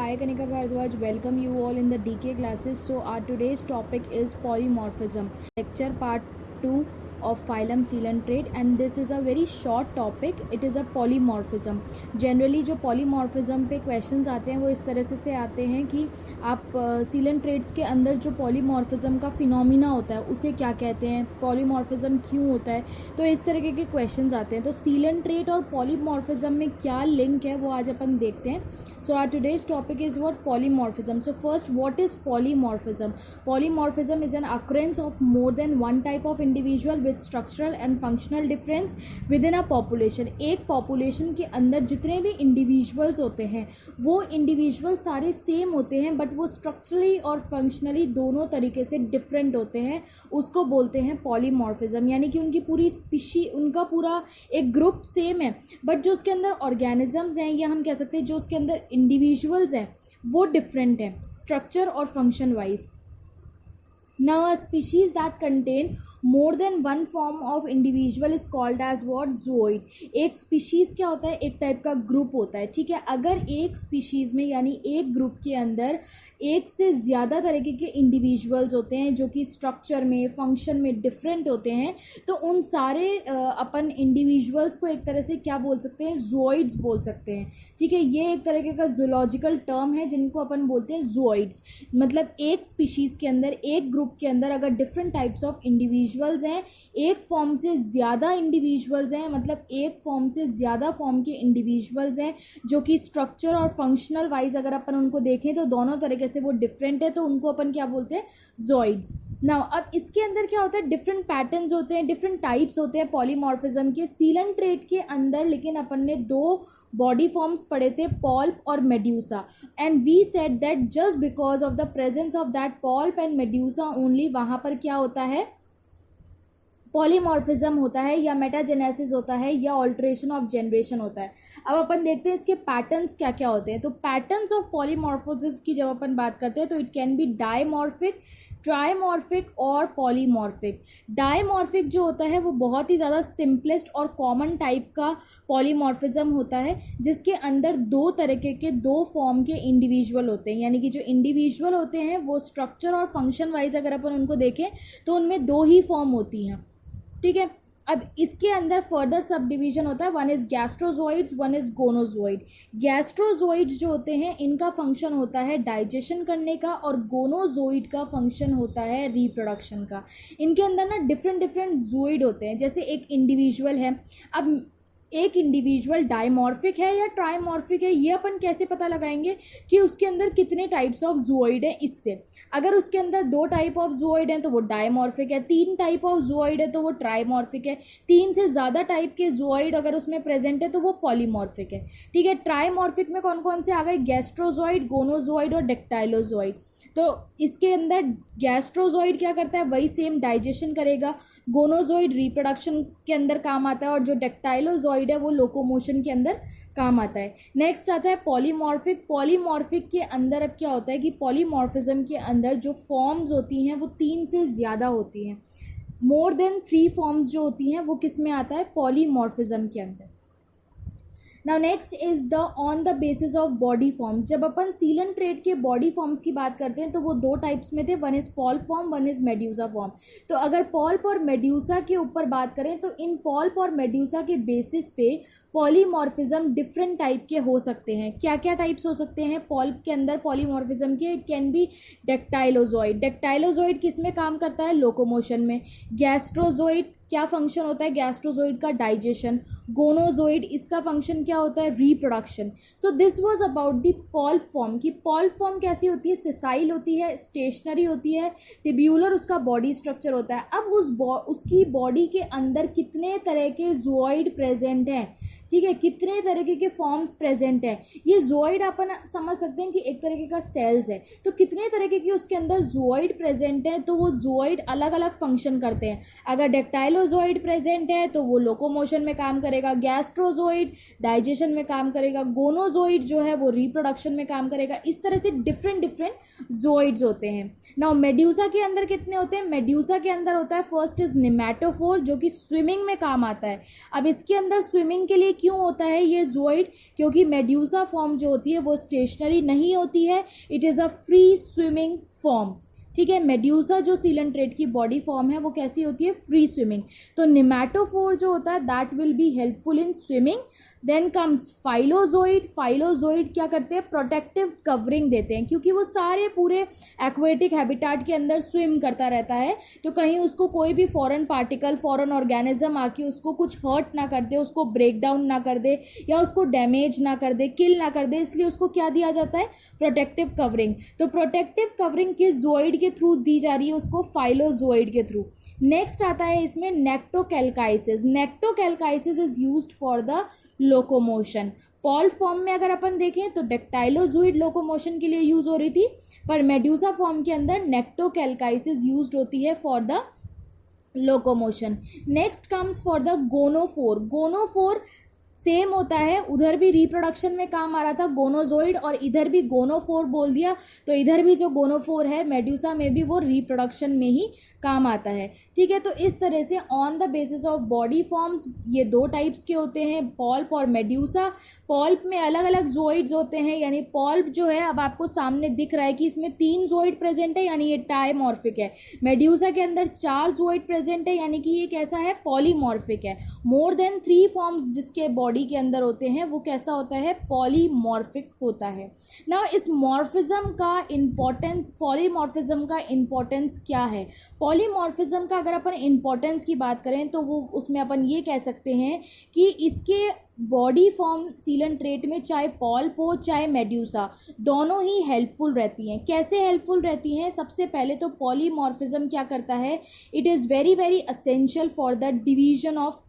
Hi Kanika Bhardwaj, welcome you all in the DK classes. So our today's topic is polymorphism, lecture part 2 of phylum coelenterate, and this is a very short topic. It is a polymorphism. Generally जो polymorphism पे questions आते हैं वो इस तरह से आते हैं कि आप coelentrates के अंदर जो polymorphism का फिनोमिना होता है उसे क्या कहते हैं, polymorphism क्यों होता है, तो इस तरह के questions आते हैं. तो coelenterate और polymorphism में क्या link है वो आज अपन देखते हैं. So our today's topic is what polymorphism. So first, what is polymorphism? Polymorphism is an occurrence of more than one type of individual with structural and functional difference within a population. एक population के अंदर जितने भी individuals होते हैं वो individuals सारे same होते हैं but वो structurally और functionally दोनों तरीके से different होते हैं, उसको बोलते हैं polymorphism. यानी कि उनकी पूरी species, उनका पूरा एक group same है but जो उसके अंदर organisms हैं या हम कह सकते हैं जो उसके अंदर individuals हैं वो different हैं structure और function wise. Now a species that contain more than one form of individual is called as what? Zooid. एक species क्या होता है? एक टाइप का ग्रुप होता है, ठीक है. अगर एक species में यानी एक ग्रुप के अंदर एक से ज़्यादा तरीके के इंडिविजुअल्स होते हैं जो कि स्ट्रक्चर में फंक्शन में डिफरेंट होते हैं तो उन सारे अपन इंडिविजुअल्स को एक तरह से क्या बोल सकते हैं? ज़ूओइड्स बोल सकते हैं, ठीक है. ये एक तरीके का जूलॉजिकल टर्म है जिनको अपन बोलते हैं ज़ूओइड्स. मतलब एक स्पीशीज़ के अंदर, एक ग्रुप के अंदर अगर डिफरेंट टाइप्स ऑफ इंडिविजुअल्स हैं, एक फॉर्म से ज़्यादा इंडिविजुअल्स हैं, मतलब एक फॉर्म से ज़्यादा फॉर्म के इंडिविजुअल्स हैं जो कि स्ट्रक्चर और फंक्शनल वाइज अगर अपन उनको देखें तो दोनों तरीके से वो डिफरेंट है, तो उनको अपन क्या बोलते हैं? ज़ूओइड्स. नाउ अब इसके अंदर क्या होता है? डिफरेंट पैटर्न्स होते हैं, डिफरेंट टाइप्स होते हैं पॉलीमॉर्फिज्म के coelenterate के अंदर. लेकिन अपन ने दो बॉडी फॉर्म्स पढ़े थे, पॉल्प और medusa, and we said that just because of the presence of that polyp and medusa only वहाँ पर क्या होता है? पॉलीमॉर्फिज्म होता है या मेटाजेनेसिस होता है या ऑल्ट्रेशन ऑफ जनरेशन होता है. अब अपन देखते हैं इसके पैटर्न्स क्या क्या होते हैं. तो पैटर्न्स ऑफ पॉलीमॉर्फोसिस की जब अपन बात करते हैं तो इट कैन बी डायमॉर्फिक, ट्राइमॉर्फिक और पॉलीमॉर्फिक. डायमॉर्फिक जो होता है वो बहुत ही ज़्यादा सिंपलेस्ट और कॉमन टाइप का पॉलीमॉर्फिज्म होता है जिसके अंदर दो तरीके के दो फॉर्म के इंडिविजुअल होते हैं. यानी कि जो इंडिविजुअल होते हैं वो स्ट्रक्चर और फंक्शन वाइज अगर अपन उनको देखें तो उनमें दो ही फॉर्म होती हैं, ठीक है. अब इसके अंदर फर्दर सब डिवीजन होता है. One is gastrozooids, one is gonozooid. Gastrozooid जो होते हैं इनका फंक्शन होता है डाइजेशन करने का और गोनोजोइड का फंक्शन होता है रिप्रोडक्शन का. इनके अंदर ना डिफरेंट डिफरेंट जोइड होते हैं. जैसे एक इंडिविजुअल है, अब एक इंडिविजुअल डायमॉर्फिक है या ट्राइमॉर्फिक है ये अपन कैसे पता लगाएंगे कि उसके अंदर कितने टाइप्स ऑफ ज़ूओइड है? इससे अगर उसके अंदर दो टाइप ऑफ ज़ूओइड हैं तो वो डायमॉर्फिक है, तीन टाइप ऑफ ज़ूओइड है तो वो ट्राइमॉर्फिक है, तीन से ज़्यादा टाइप के ज़ूओइड अगर उसमें प्रेजेंट है तो वो पॉलीमॉर्फिक है, ठीक है. ट्राइमॉर्फिक में कौन कौन से आ गए? गैस्ट्रोजोइड, गोनोजोइड और डेक्टाइलोजोइड. तो इसके अंदर गैस्ट्रोजोइड क्या करता है? वही सेम डाइजेशन करेगा. गोनोजोइड रिप्रोडक्शन के अंदर काम आता है और जो डेक्टाइलोजोइड है वो लोकोमोशन के अंदर काम आता है. नेक्स्ट आता है पॉलीमॉर्फिक. पॉलीमॉर्फिक के अंदर अब क्या होता है कि पॉलीमॉर्फिज्म के अंदर जो फॉर्म्स होती हैं वो तीन से ज़्यादा होती हैं. मोर देन 3 फॉर्म्स जो होती हैं वो किस में आता है? पॉलीमॉर्फिज्म के अंदर. Now next is the on the basis of body forms. जब अपन coelenterate के बॉडी फॉर्म्स की बात करते हैं तो वो दो टाइप्स में थे. One is polyp form, one is medusa form. तो अगर पॉल्प और मेड्यूसा के ऊपर बात करें तो इन पॉल्प और मेड्यूसा के बेसिस पे पॉलीमॉर्फिज्म डिफरेंट टाइप के हो सकते हैं. क्या क्या टाइप्स हो सकते हैं पॉल्प के अंदर पॉलीमॉर्फिज्म के? It can be dactylozooid. Dactylozooid किस में काम करता है? लोकोमोशन में. गैस्ट्रोजोइड क्या फंक्शन होता है गैस्ट्रोजोइड का? डाइजेशन. गोनोजोइड इसका फंक्शन क्या होता है? Reproduction. So this was about the polyp form. की पॉल्प फॉर्म कैसी होती है? सिसाइल होती है, स्टेशनरी होती है, टिब्यूलर उसका बॉडी स्ट्रक्चर होता है. अब उसकी बॉडी के अंदर कितने तरह के ज़ूओइड प्रेजेंट हैं, ठीक है, कितने तरीके के फॉर्म्स प्रेजेंट हैं. ये ज़ूओइड अपन समझ सकते हैं कि एक तरीके का सेल्स है. तो कितने तरीके की उसके अंदर ज़ूओइड प्रेजेंट हैं तो वो ज़ूओइड अलग अलग फंक्शन करते हैं. अगर डेक्टाइलोजोइड प्रेजेंट है तो वो लोकोमोशन में काम करेगा, गैस्ट्रोजोइड डाइजेशन में काम करेगा, गोनोजोइड जो है वो रिप्रोडक्शन में काम करेगा. इस तरह से डिफरेंट डिफरेंट ज़ूओइड्स होते हैं. नाउ मेड्यूसा के अंदर कितने होते हैं? मेड्यूसा के अंदर होता है फर्स्ट इज निमेटोफोर जो कि स्विमिंग में काम आता है. अब इसके अंदर स्विमिंग के लिए क्यों होता है ये ज़ोइड? क्योंकि मेड्यूसा फॉर्म जो होती है वो स्टेशनरी नहीं होती है, it is a free swimming form. ठीक है, मेड्यूसा जो सीलेंट्रेट की बॉडी फॉर्म है वो कैसी होती है? Free swimming. तो निमेटोफोर जो होता है that will be helpful in swimming. Then comes phyllozooid. Phyllozooid क्या करते हैं? प्रोटेक्टिव कवरिंग देते हैं, क्योंकि वो सारे पूरे एक्वेटिक हैबिटाट के अंदर स्विम करता रहता है, तो कहीं उसको कोई भी फॉरेन पार्टिकल, फॉरेन ऑर्गेनिज्म आके उसको कुछ हर्ट ना कर दे, उसको ब्रेक डाउन ना कर दे, या उसको डैमेज ना कर दे, किल ना कर दे, इसलिए उसको क्या दिया जाता है? Protective covering. तो प्रोटेक्टिव कवरिंग किस ज़ोइड के थ्रू दी जा रही है? उसको फाइलोजोइड के थ्रू। नेक्स्ट आता है इसमें nectocalyces. Nectocalyces is used for the locomotion. Polyp form में अगर अपन देखें तो डेक्टाइलोजोइड लोकोमोशन के लिए यूज हो रही थी, पर मेड्यूसा फॉर्म के अंदर नेक्टोकैल्काइसिस यूज्ड होती है for the locomotion. Next comes for the gonophore. Gonophore same होता है, उधर भी रिप्रोडक्शन में काम आ रहा था गोनोजोइड, और इधर भी गोनोफोर बोल दिया, तो इधर भी जो गोनोफोर है मेड्यूसा में भी वो रिप्रोडक्शन में ही काम आता है। ठीक है, तो इस तरह से on the basis of body forms ये दो टाइप्स के होते हैं, पॉल्प और मेड्यूसा। पॉल्प में अलग अलग जोइड्स होते हैं, यानी पॉल्प जो है अब आपको सामने दिख रहा है कि इसमें 3 जोइड प्रेजेंट है, यानी ये टाइमॉर्फिक है। मेड्यूसा के अंदर 4 जोइड प्रेजेंट है, यानी कि ये कैसा है? पॉलीमॉर्फिक है। मोर देन 3 फॉर्म्स जिसके बॉडी के अंदर होते हैं वो कैसा होता है? पॉलीमॉर्फिक होता है। नाउ इस मॉर्फिज्म का इंपॉर्टेंस, पॉलीमॉर्फिज्म का इंपॉर्टेंस क्या है? पॉलीमॉर्फिज्म का अगर अपन इंपॉर्टेंस की बात करें तो वो उसमें अपन ये कह सकते हैं कि इसके बॉडी फॉर्म सीलेंट्रेट में चाहे पॉल्प हो चाहे मेड्यूसा, दोनों ही हेल्पफुल रहती हैं। कैसे हेल्पफुल रहती हैं? सबसे पहले तो पॉलीमॉर्फिज्म क्या करता है? It is very very essential for the division of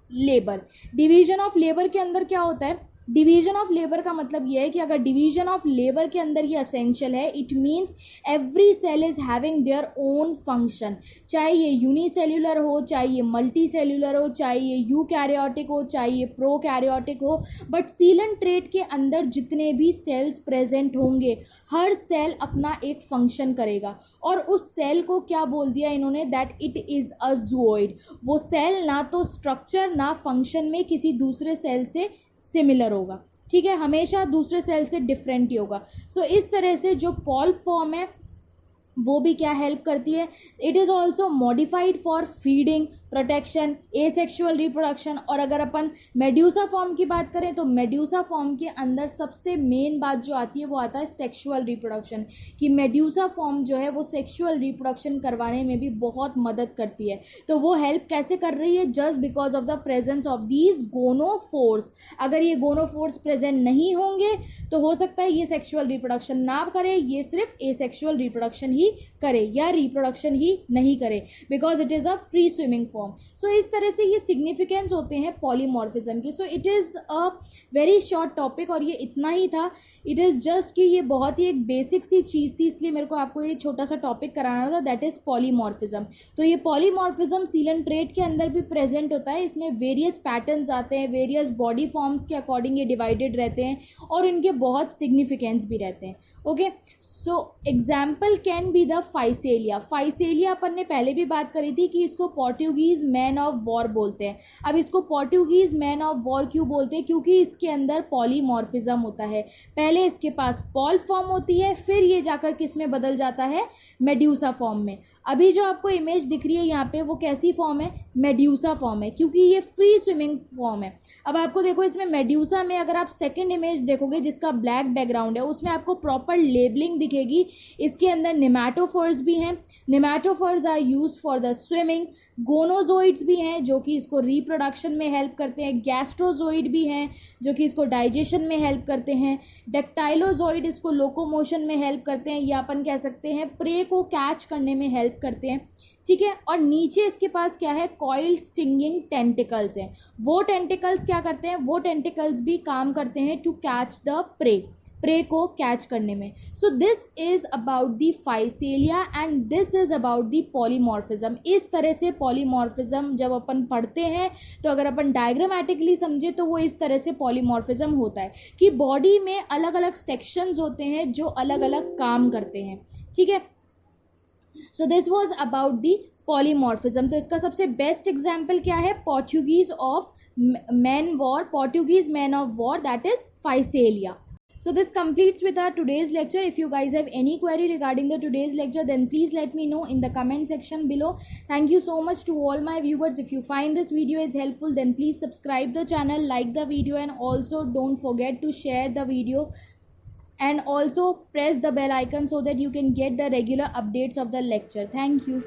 labour. Division of labour के अंदर क्या होता है? डिवीजन ऑफ लेबर का मतलब ये है कि अगर डिवीजन ऑफ लेबर के अंदर ये असेंशियल है, it means every cell is having their own function. चाहे ये यूनिसेल्यूलर हो, चाहे ये मल्टी सेल्यूलर हो, चाहे ये यूकैरियोटिक हो, चाहे ये प्रोकैरियोटिक हो, बट सीलेंट्रेट के अंदर जितने भी सेल्स प्रेजेंट होंगे, हर सेल अपना एक फंक्शन करेगा, और उस सेल को क्या बोल दिया इन्होंने? That it is a zooid. वो सेल ना तो स्ट्रक्चर ना फंक्शन में किसी दूसरे सेल से सिमिलर होगा, ठीक है, हमेशा दूसरे सेल से डिफरेंट ही होगा। सो इस तरह से जो पॉल्प फॉर्म है वो भी क्या हेल्प करती है? It is also modified for feeding, protection, asexual reproduction. और अगर अपन मेड्यूसा फॉर्म की बात करें तो मेड्यूसा फॉर्म के अंदर सबसे मेन बात जो आती है वो आता है सेक्सुअल रिप्रोडक्शन, कि मेड्यूसा फॉर्म जो है वो सेक्सुअल रिप्रोडक्शन करवाने में भी बहुत मदद करती है। तो वो हेल्प कैसे कर रही है? Just because of the presence of these gonophores. अगर ये गोनोफोर्स प्रेजेंट नहीं होंगे तो हो सकता है ये सेक्सुअल रिप्रोडक्शन ना करे, ये सिर्फ एसेक्सुअल रिप्रोडक्शन ही करे या रिप्रोडक्शन ही नहीं करे, because it is a free swimming form. So इस तरह से ये सिग्निफिकेंस होते हैं पॉलीमॉर्फिज्म की। So it is a very short topic, और ये इतना ही था। इट इज़ जस्ट कि ये बहुत ही एक बेसिक सी चीज़ थी, इसलिए मेरे को आपको ये छोटा सा टॉपिक कराना था, दैट इज़ पॉलीमॉर्फिज्म। तो ये पॉलीमॉर्फिज्म सीलेंट्रेट के अंदर भी प्रेजेंट होता है। इसमें वेरियस पैटर्न्स आते हैं, वेरियस बॉडी फॉर्म्स के अकॉर्डिंग ये डिवाइडेड रहते हैं, और इनके बहुत सिग्निफिकेंस भी रहते हैं। Okay, so example can be the physalia. Physalia अपन ने पहले भी बात करी थी कि इसको पोर्टुगीज मैन ऑफ वॉर बोलते हैं। अब इसको पोर्टुगीज मैन ऑफ वॉर क्यों बोलते हैं? क्योंकि इसके अंदर पॉलीमॉर्फिज्म होता है। पहले इसके पास पॉल्प फॉर्म होती है, फिर ये जाकर किस में बदल जाता है? मेड्यूसा फॉर्म में। अभी जो आपको इमेज दिख रही है यहाँ पे वो कैसी फॉर्म है? मेड्यूसा फॉर्म है, क्योंकि ये फ्री स्विमिंग फॉर्म है। अब आपको देखो इसमें मेड्यूसा में अगर आप सेकंड इमेज देखोगे जिसका ब्लैक बैकग्राउंड है, उसमें आपको प्रॉपर लेबलिंग दिखेगी। इसके अंदर निमैटोफोर्स भी हैं, nematophores are used for the swimming. Gonozooids भी हैं जो कि इसको रिप्रोडक्शन में हेल्प करते हैं। गैस्ट्रोजोइड भी हैं जो कि इसको डाइजेशन में हेल्प करते हैं। डेक्टाइलोजोइड इसको लोकोमोशन में हेल्प करते हैं, या अपन कह सकते हैं प्रे को कैच करने में हेल्प करते हैं, ठीक है। और नीचे इसके पास क्या है? कॉइल स्टिंगिंग टेंटिकल्स हैं। वो टेंटिकल्स क्या करते हैं? वो टेंटिकल्स भी काम करते हैं टू कैच द प्रे को कैच करने में। So this is about the Physalia and this is about the polymorphism. इस तरह से पॉलीमॉर्फिज्म जब अपन पढ़ते हैं तो अगर अपन डायग्रामेटिकली समझे तो वो इस तरह से पॉलीमॉर्फिज्म होता है कि बॉडी में अलग अलग सेक्शंस होते हैं जो अलग अलग काम करते हैं, ठीक है। So this was about the polymorphism. तो इसका सबसे बेस्ट एग्जाम्पल क्या है? Portuguese of man war, Portuguese man of war, that is Physalia. So this completes with our today's lecture. If you guys have any query regarding the today's lecture, then please let me know in the comment section below. Thank you so much to all my viewers. If you find this video is helpful, then please subscribe the channel, like the video, and also don't forget to share the video, and also press the bell icon so that you can get the regular updates of the lecture. Thank you.